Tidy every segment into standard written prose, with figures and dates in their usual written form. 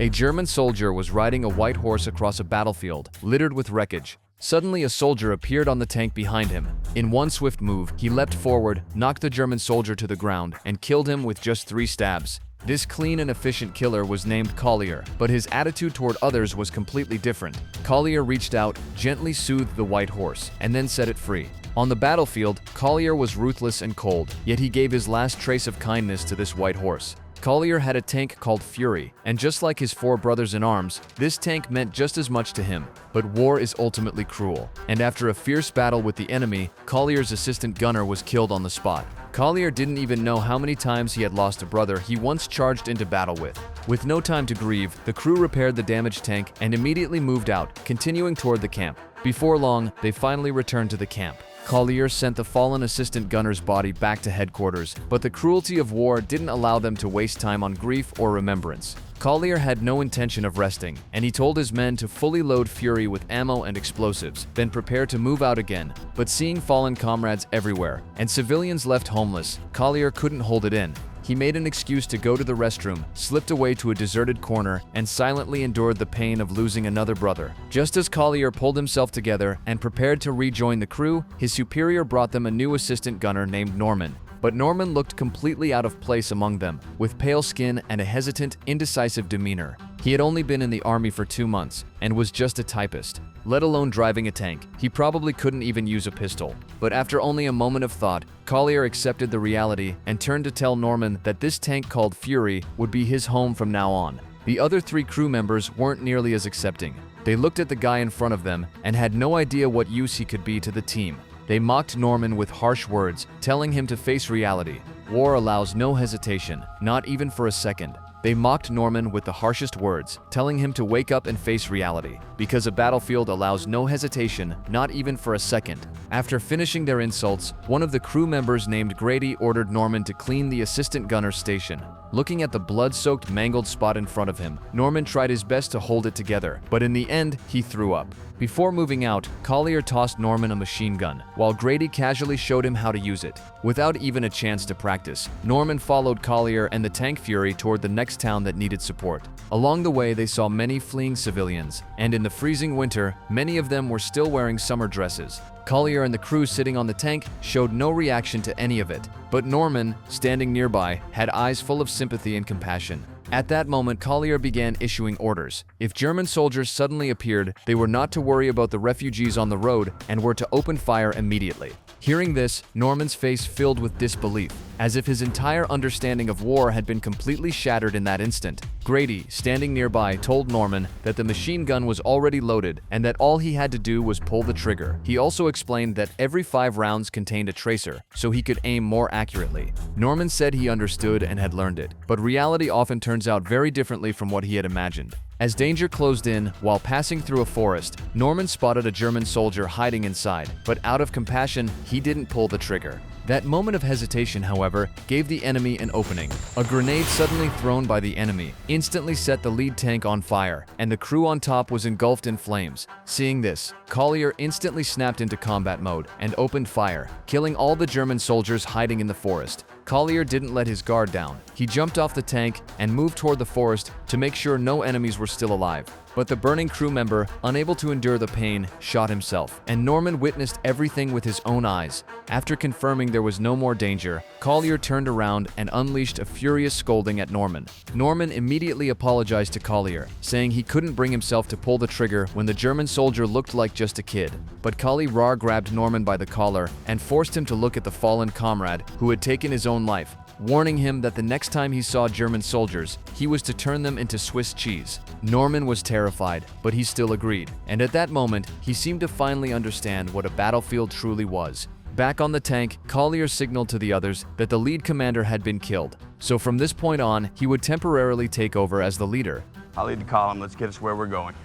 A German soldier was riding a white horse across a battlefield, littered with wreckage. Suddenly, a soldier appeared on the tank behind him. In one swift move, he leapt forward, knocked the German soldier to the ground, and killed him with just 3 stabs. This clean and efficient killer was named Collier, but his attitude toward others was completely different. Collier reached out, gently soothed the white horse, and then set it free. On the battlefield, Collier was ruthless and cold, yet he gave his last trace of kindness to this white horse. Collier had a tank called Fury, and just like his 4 brothers in arms, this tank meant just as much to him. But war is ultimately cruel, and after a fierce battle with the enemy, Collier's assistant gunner was killed on the spot. Collier didn't even know how many times he had lost a brother he once charged into battle with. With no time to grieve, the crew repaired the damaged tank and immediately moved out, continuing toward the camp. Before long, they finally returned to the camp. Collier sent the fallen assistant gunner's body back to headquarters, but the cruelty of war didn't allow them to waste time on grief or remembrance. Collier had no intention of resting, and he told his men to fully load Fury with ammo and explosives, then prepare to move out again. But seeing fallen comrades everywhere, and civilians left homeless, Collier couldn't hold it in. He made an excuse to go to the restroom, slipped away to a deserted corner, and silently endured the pain of losing another brother. Just as Collier pulled himself together and prepared to rejoin the crew, his superior brought them a new assistant gunner named Norman. But Norman looked completely out of place among them, with pale skin and a hesitant, indecisive demeanor. He had only been in the army for 2 months and was just a typist, let alone driving a tank. He probably couldn't even use a pistol. But after only a moment of thought, Collier accepted the reality and turned to tell Norman that this tank called Fury would be his home from now on. The other 3 crew members weren't nearly as accepting. They looked at the guy in front of them and had no idea what use he could be to the team. They mocked Norman with harsh words, telling him to face reality. War allows no hesitation, not even for a second. They mocked Norman with the harshest words, telling him to wake up and face reality, because a battlefield allows no hesitation, not even for a second. After finishing their insults, one of the crew members named Grady ordered Norman to clean the assistant gunner's station. Looking at the blood-soaked, mangled spot in front of him, Norman tried his best to hold it together, but in the end, he threw up. Before moving out, Collier tossed Norman a machine gun, while Grady casually showed him how to use it. Without even a chance to practice, Norman followed Collier and the Tank Fury toward the next town that needed support. Along the way, they saw many fleeing civilians, and in the freezing winter, many of them were still wearing summer dresses. Collier and the crew sitting on the tank showed no reaction to any of it, but Norman, standing nearby, had eyes full of sympathy and compassion. At that moment, Collier began issuing orders. If German soldiers suddenly appeared, they were not to worry about the refugees on the road and were to open fire immediately. Hearing this, Norman's face filled with disbelief, as if his entire understanding of war had been completely shattered in that instant. Grady, standing nearby, told Norman that the machine gun was already loaded and that all he had to do was pull the trigger. He also explained that every 5 rounds contained a tracer, so he could aim more accurately. Norman said he understood and had learned it, but reality often turns out very differently from what he had imagined. As danger closed in, while passing through a forest, Norman spotted a German soldier hiding inside, but out of compassion, he didn't pull the trigger. That moment of hesitation, however, gave the enemy an opening. A grenade suddenly thrown by the enemy instantly set the lead tank on fire, and the crew on top was engulfed in flames. Seeing this, Collier instantly snapped into combat mode and opened fire, killing all the German soldiers hiding in the forest. Collier didn't let his guard down. He jumped off the tank and moved toward the forest to make sure no enemies were still alive. But the burning crew member, unable to endure the pain, shot himself, and Norman witnessed everything with his own eyes. After confirming there was no more danger, Collier turned around and unleashed a furious scolding at Norman. Norman immediately apologized to Collier, saying he couldn't bring himself to pull the trigger when the German soldier looked like just a kid. But Collier grabbed Norman by the collar and forced him to look at the fallen comrade who had taken his own life, warning him that the next time he saw German soldiers, he was to turn them into Swiss cheese. Norman was terrified, but he still agreed, and at that moment, he seemed to finally understand what a battlefield truly was. Back on the tank, Collier signaled to the others that the lead commander had been killed, so from this point on, he would temporarily take over as the leader. I'll lead the column. Let's get us where we're going.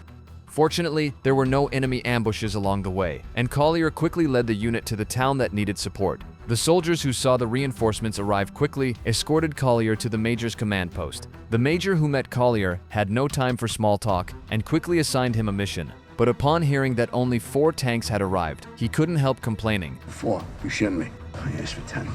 Fortunately, there were no enemy ambushes along the way, and Collier quickly led the unit to the town that needed support. The soldiers who saw the reinforcements arrive quickly escorted Collier to the major's command post. The major who met Collier had no time for small talk and quickly assigned him a mission. But upon hearing that only 4 tanks had arrived, he couldn't help complaining. 4, you shouldn't me. I asked for 10.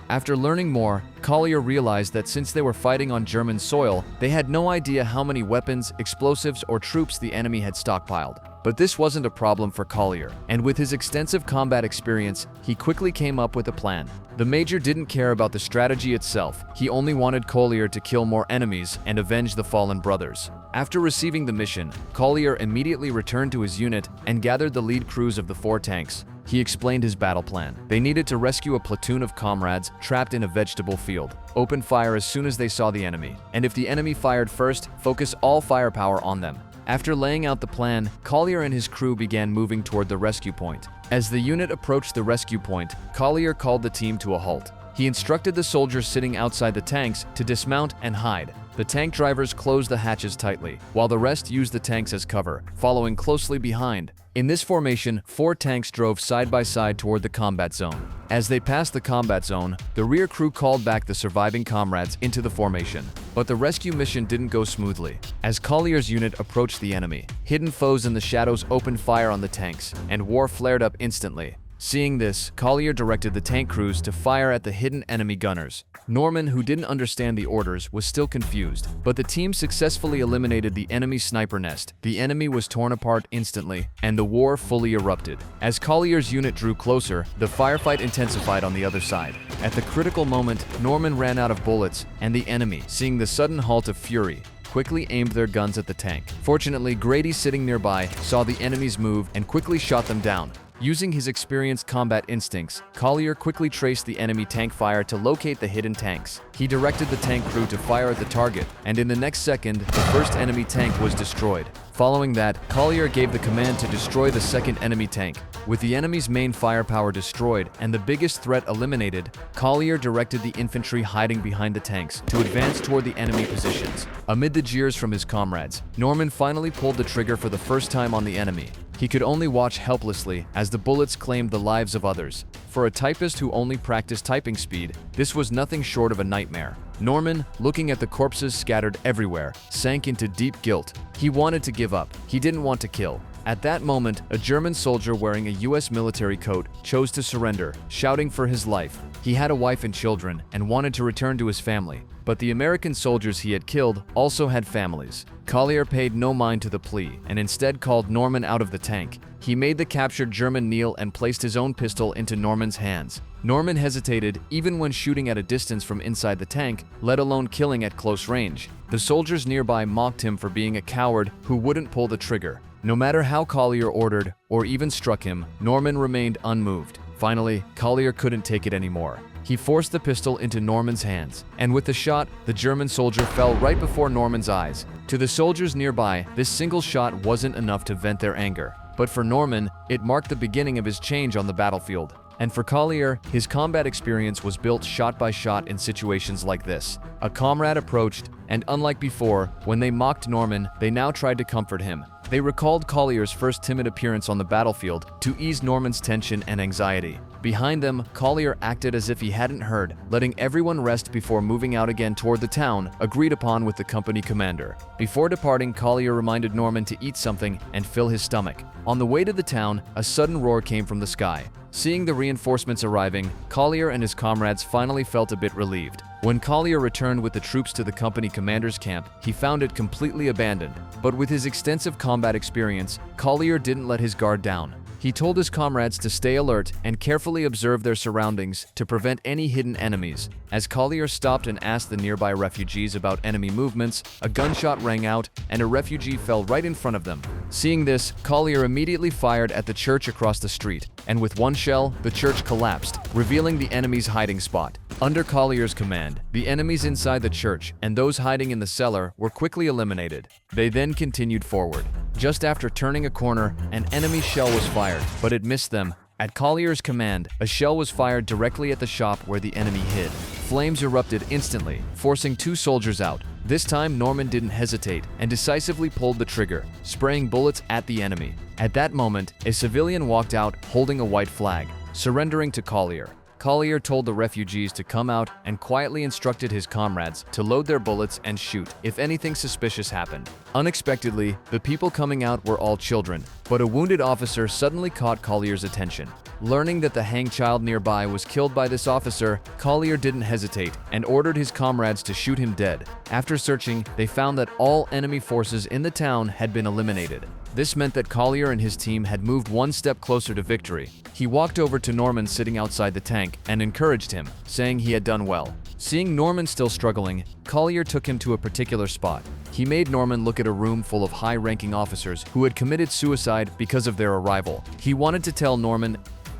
After learning more, Collier realized that since they were fighting on German soil, they had no idea how many weapons, explosives, or troops the enemy had stockpiled. But this wasn't a problem for Collier, and with his extensive combat experience, he quickly came up with a plan. The Major didn't care about the strategy itself, he only wanted Collier to kill more enemies and avenge the fallen brothers. After receiving the mission, Collier immediately returned to his unit and gathered the lead crews of the 4 tanks. He explained his battle plan. They needed to rescue a platoon of comrades trapped in a vegetable field, open fire as soon as they saw the enemy, and if the enemy fired first, focus all firepower on them. After laying out the plan, Collier and his crew began moving toward the rescue point. As the unit approached the rescue point, Collier called the team to a halt. He instructed the soldiers sitting outside the tanks to dismount and hide. The tank drivers closed the hatches tightly, while the rest used the tanks as cover, following closely behind. In this formation, 4 tanks drove side by side toward the combat zone. As they passed the combat zone, the rear crew called back the surviving comrades into the formation. But the rescue mission didn't go smoothly. As Collier's unit approached the enemy, hidden foes in the shadows opened fire on the tanks, and war flared up instantly. Seeing this, Collier directed the tank crews to fire at the hidden enemy gunners. Norman, who didn't understand the orders, was still confused, but the team successfully eliminated the enemy sniper nest. The enemy was torn apart instantly, and the war fully erupted. As Collier's unit drew closer, the firefight intensified on the other side. At the critical moment, Norman ran out of bullets, and the enemy, seeing the sudden halt of fury, quickly aimed their guns at the tank. Fortunately, Grady, sitting nearby, saw the enemy's move and quickly shot them down. Using his experienced combat instincts, Collier quickly traced the enemy tank fire to locate the hidden tanks. He directed the tank crew to fire at the target, and in the next second, the first enemy tank was destroyed. Following that, Collier gave the command to destroy the second enemy tank. With the enemy's main firepower destroyed and the biggest threat eliminated, Collier directed the infantry hiding behind the tanks to advance toward the enemy positions. Amid the jeers from his comrades, Norman finally pulled the trigger for the first time on the enemy. He could only watch helplessly as the bullets claimed the lives of others. For a typist who only practiced typing speed, this was nothing short of a nightmare. Norman, looking at the corpses scattered everywhere, sank into deep guilt. He wanted to give up. He didn't want to kill. At that moment, a German soldier wearing a US military coat chose to surrender, shouting for his life. He had a wife and children and wanted to return to his family. But the American soldiers he had killed also had families. Collier paid no mind to the plea and instead called Norman out of the tank. He made the captured German kneel and placed his own pistol into Norman's hands. Norman hesitated even when shooting at a distance from inside the tank, let alone killing at close range. The soldiers nearby mocked him for being a coward who wouldn't pull the trigger. No matter how Collier ordered or even struck him, Norman remained unmoved. Finally, Collier couldn't take it anymore. He forced the pistol into Norman's hands, and with the shot, the German soldier fell right before Norman's eyes. To the soldiers nearby, this single shot wasn't enough to vent their anger. But for Norman, it marked the beginning of his change on the battlefield. And for Collier, his combat experience was built shot by shot in situations like this. A comrade approached, and unlike before, when they mocked Norman, they now tried to comfort him. They recalled Collier's first timid appearance on the battlefield to ease Norman's tension and anxiety. Behind them, Collier acted as if he hadn't heard, letting everyone rest before moving out again toward the town, agreed upon with the company commander. Before departing, Collier reminded Norman to eat something and fill his stomach. On the way to the town, a sudden roar came from the sky. Seeing the reinforcements arriving, Collier and his comrades finally felt a bit relieved. When Collier returned with the troops to the company commander's camp, he found it completely abandoned. But with his extensive combat experience, Collier didn't let his guard down. He told his comrades to stay alert and carefully observe their surroundings to prevent any hidden enemies. As Collier stopped and asked the nearby refugees about enemy movements, a gunshot rang out and a refugee fell right in front of them. Seeing this, Collier immediately fired at the church across the street, and with one shell, the church collapsed, revealing the enemy's hiding spot. Under Collier's command, the enemies inside the church and those hiding in the cellar were quickly eliminated. They then continued forward. Just after turning a corner, an enemy shell was fired, but it missed them. At Collier's command, a shell was fired directly at the shop where the enemy hid. Flames erupted instantly, forcing 2 soldiers out. This time, Norman didn't hesitate and decisively pulled the trigger, spraying bullets at the enemy. At that moment, a civilian walked out holding a white flag, surrendering to Collier. Collier told the refugees to come out and quietly instructed his comrades to load their bullets and shoot if anything suspicious happened. Unexpectedly, the people coming out were all children, but a wounded officer suddenly caught Collier's attention. Learning that the hanged child nearby was killed by this officer, Collier didn't hesitate and ordered his comrades to shoot him dead. After searching, they found that all enemy forces in the town had been eliminated. This meant that Collier and his team had moved one step closer to victory. He walked over to Norman sitting outside the tank and encouraged him, saying he had done well. Seeing Norman still struggling, Collier took him to a particular spot. He made Norman look at a room full of high-ranking officers who had committed suicide because of their arrival. He wanted to tell Norman,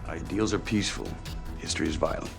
"Ideals are peaceful. History is violent."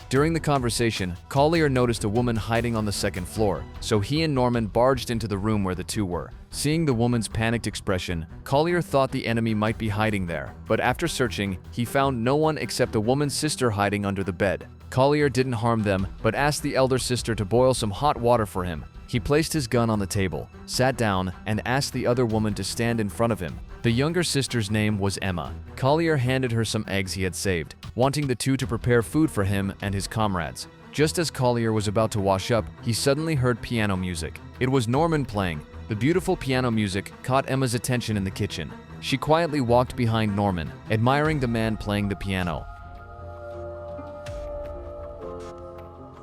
During the conversation, Collier noticed a woman hiding on the second floor, so he and Norman barged into the room where the two were. Seeing the woman's panicked expression, Collier thought the enemy might be hiding there, but after searching, he found no one except the woman's sister hiding under the bed. Collier didn't harm them, but asked the elder sister to boil some hot water for him. He placed his gun on the table, sat down, and asked the other woman to stand in front of him. The younger sister's name was Emma. Collier handed her some eggs he had saved, wanting the two to prepare food for him and his comrades. Just as Collier was about to wash up, he suddenly heard piano music. It was Norman playing. The beautiful piano music caught Emma's attention in the kitchen. She quietly walked behind Norman, admiring the man playing the piano.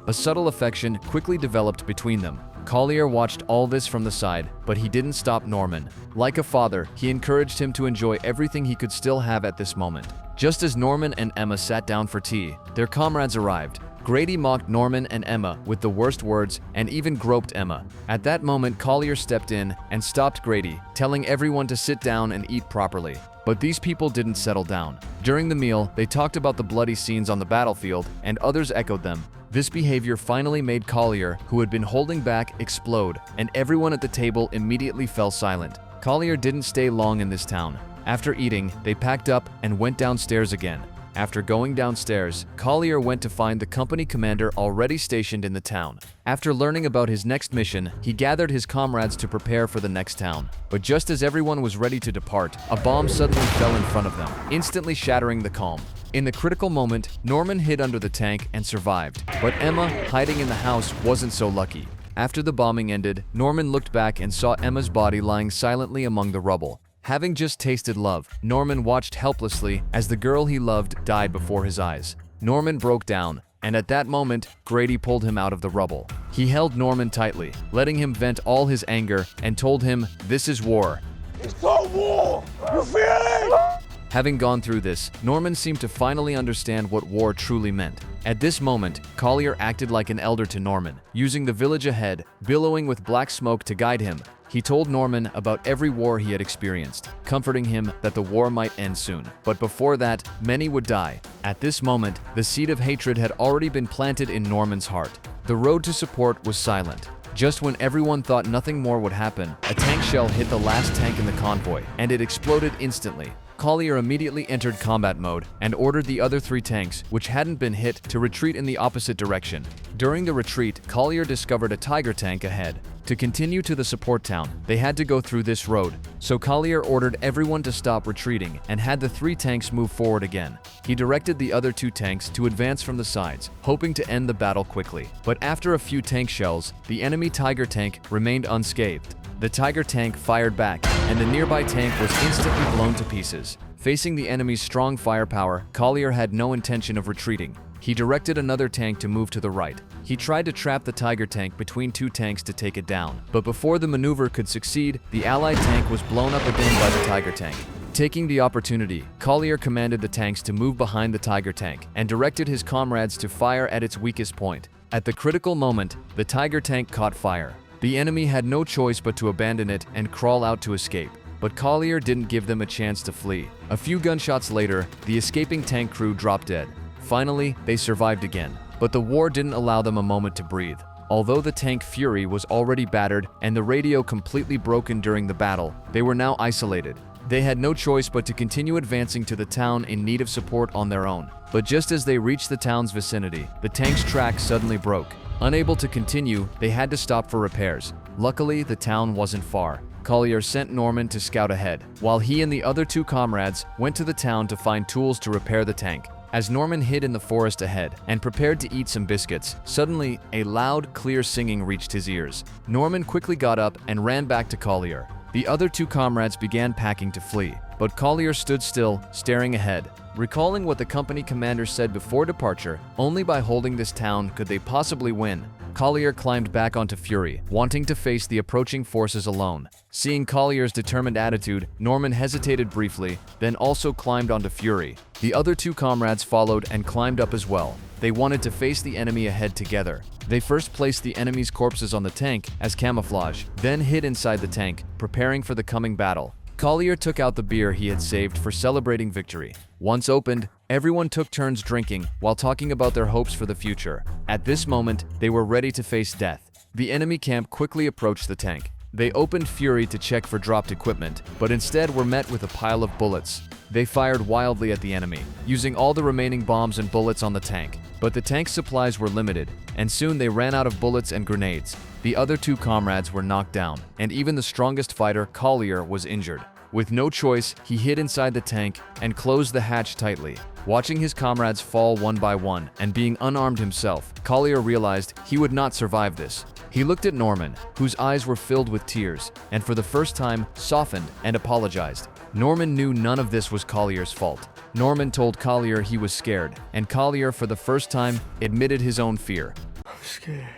A subtle affection quickly developed between them. Collier watched all this from the side, but he didn't stop Norman. Like a father, he encouraged him to enjoy everything he could still have at this moment. Just as Norman and Emma sat down for tea, their comrades arrived. Grady mocked Norman and Emma with the worst words and even groped Emma. At that moment, Collier stepped in and stopped Grady, telling everyone to sit down and eat properly. But these people didn't settle down. During the meal, they talked about the bloody scenes on the battlefield, and others echoed them. This behavior finally made Collier, who had been holding back, explode, and everyone at the table immediately fell silent. Collier didn't stay long in this town. After eating, they packed up and went downstairs again. After going downstairs, Collier went to find the company commander already stationed in the town. After learning about his next mission, he gathered his comrades to prepare for the next town. But just as everyone was ready to depart, a bomb suddenly fell in front of them, instantly shattering the calm. In the critical moment, Norman hid under the tank and survived. But Emma, hiding in the house, wasn't so lucky. After the bombing ended, Norman looked back and saw Emma's body lying silently among the rubble. Having just tasted love, Norman watched helplessly as the girl he loved died before his eyes. Norman broke down, and at that moment, Grady pulled him out of the rubble. He held Norman tightly, letting him vent all his anger, and told him, "This is war." It's called war! You feel it? Having gone through this, Norman seemed to finally understand what war truly meant. At this moment, Collier acted like an elder to Norman, using the village ahead, billowing with black smoke to guide him. He told Norman about every war he had experienced, comforting him that the war might end soon. But before that, many would die. At this moment, the seed of hatred had already been planted in Norman's heart. The road to support was silent. Just when everyone thought nothing more would happen, a tank shell hit the last tank in the convoy, and it exploded instantly. Collier immediately entered combat mode and ordered the other 3 tanks, which hadn't been hit, to retreat in the opposite direction. During the retreat, Collier discovered a Tiger tank ahead. To continue to the support town, they had to go through this road, so Collier ordered everyone to stop retreating and had the 3 tanks move forward again. He directed the other 2 tanks to advance from the sides, hoping to end the battle quickly. But after a few tank shells, the enemy Tiger tank remained unscathed. The Tiger tank fired back, and the nearby tank was instantly blown to pieces. Facing the enemy's strong firepower, Collier had no intention of retreating. He directed another tank to move to the right. He tried to trap the Tiger tank between 2 tanks to take it down. But before the maneuver could succeed, the Allied tank was blown up again by the Tiger tank. Taking the opportunity, Collier commanded the tanks to move behind the Tiger tank and directed his comrades to fire at its weakest point. At the critical moment, the Tiger tank caught fire. The enemy had no choice but to abandon it and crawl out to escape. But Collier didn't give them a chance to flee. A few gunshots later, the escaping tank crew dropped dead. Finally, they survived again. But the war didn't allow them a moment to breathe. Although the tank Fury was already battered and the radio completely broken during the battle, they were now isolated. They had no choice but to continue advancing to the town in need of support on their own. But just as they reached the town's vicinity, the tank's track suddenly broke. Unable to continue, they had to stop for repairs. Luckily, the town wasn't far. Collier sent Norman to scout ahead, while he and the other 2 comrades went to the town to find tools to repair the tank. As Norman hid in the forest ahead and prepared to eat some biscuits, suddenly a loud, clear singing reached his ears. Norman quickly got up and ran back to Collier. The other 2 comrades began packing to flee, but Collier stood still, staring ahead. Recalling what the company commander said before departure, only by holding this town could they possibly win. Collier climbed back onto Fury, wanting to face the approaching forces alone. Seeing Collier's determined attitude, Norman hesitated briefly, then also climbed onto Fury. The other two comrades followed and climbed up as well. They wanted to face the enemy ahead together. They first placed the enemy's corpses on the tank as camouflage, then hid inside the tank, preparing for the coming battle. Collier took out the beer he had saved for celebrating victory. Once opened, everyone took turns drinking while talking about their hopes for the future. At this moment, they were ready to face death. The enemy camp quickly approached the tank. They opened Fury to check for dropped equipment, but instead were met with a pile of bullets. They fired wildly at the enemy, using all the remaining bombs and bullets on the tank. But the tank's supplies were limited, and soon they ran out of bullets and grenades. The other two comrades were knocked down, and even the strongest fighter, Collier, was injured. With no choice, he hid inside the tank and closed the hatch tightly. Watching his comrades fall one by one and being unarmed himself, Collier realized he would not survive this. He looked at Norman, whose eyes were filled with tears, and for the first time softened and apologized. Norman knew none of this was Collier's fault. Norman told Collier he was scared, and Collier for the first time admitted his own fear. I'm scared.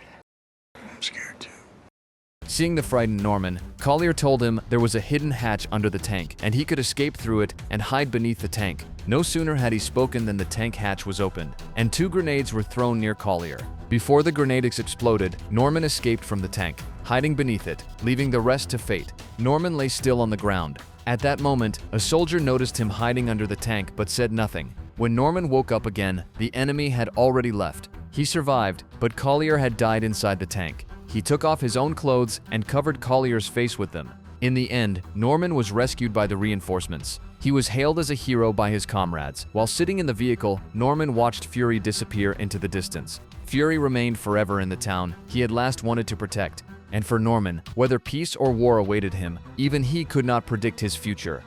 I'm scared too. Seeing the frightened Norman, Collier told him there was a hidden hatch under the tank, and he could escape through it and hide beneath the tank. No sooner had he spoken than the tank hatch was opened, and two grenades were thrown near Collier. Before the grenades exploded, Norman escaped from the tank, hiding beneath it, leaving the rest to fate. Norman lay still on the ground. At that moment, a soldier noticed him hiding under the tank but said nothing. When Norman woke up again, the enemy had already left. He survived, but Collier had died inside the tank. He took off his own clothes and covered Collier's face with them. In the end, Norman was rescued by the reinforcements. He was hailed as a hero by his comrades. While sitting in the vehicle, Norman watched Fury disappear into the distance. Fury remained forever in the town he had last wanted to protect. And for Norman, whether peace or war awaited him, even he could not predict his future.